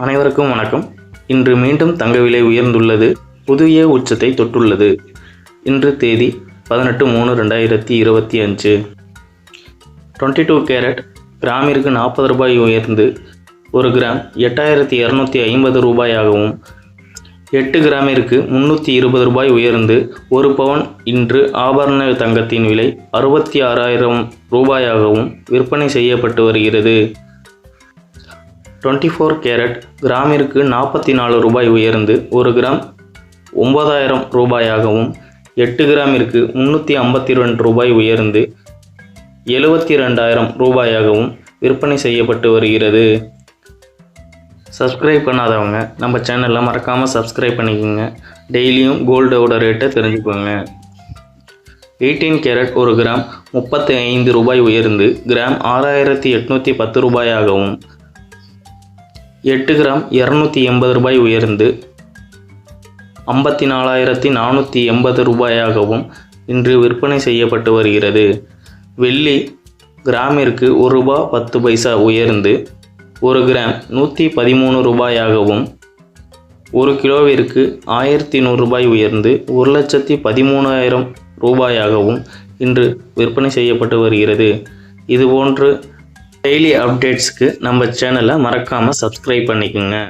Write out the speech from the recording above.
அனைவருக்கும் வணக்கம். இன்று மீண்டும் தங்க விலை உயர்ந்துள்ளது. புதிய உச்சத்தை தொட்டுள்ளது. இன்று தேதி 18/3/2025. 22 கேரட் கிராமிற்கு 40 ரூபாய் உயர்ந்து ஒரு கிராம் 8250 ரூபாயாகவும், 8 கிராமிற்கு 320 ரூபாய் உயர்ந்து ஒரு பவுன் இன்று ஆபரண தங்கத்தின் விலை 66,000 ரூபாயாகவும் விற்பனை செய்யப்பட்டு வருகிறது. 24 கேரட் கிராமிற்கு 44 ரூபாய் உயர்ந்து ஒரு கிராம் 9,000 ரூபாயாகவும், 8 கிராமிற்கு 352 ரூபாய் உயர்ந்து 72,000 ரூபாயாகவும் விற்பனை செய்யப்பட்டு வருகிறது. சப்ஸ்கிரைப் பண்ணாதவங்க நம்ம சேனலில் மறக்காமல் சப்ஸ்கிரைப் பண்ணிக்கோங்க. டெய்லியும் கோல்டோட ரேட்டை தெரிஞ்சுக்கோங்க. 18 கேரட் ஒரு கிராம் 35 ரூபாய் உயர்ந்து கிராம் 6,810 ரூபாயாகவும், 8 கிராம் 280 ரூபாய் உயர்ந்து 54,480 ரூபாயாகவும் இன்று விற்பனை செய்யப்பட்டு வருகிறது. வெள்ளி கிராமிற்கு ₹1.10 உயர்ந்து ஒரு கிராம் 113 ரூபாயாகவும், 1 கிலோவிற்கு 1,100 ரூபாய் உயர்ந்து 1,13,000 ரூபாயாகவும் இன்று விற்பனை செய்யப்பட்டு வருகிறது. இதுபோன்று டெய்லி அப்டேட்ஸ்க்கு நம்ம சேனலை மறக்காமல் சப்ஸ்கிரைப் பண்ணிக்கோங்க.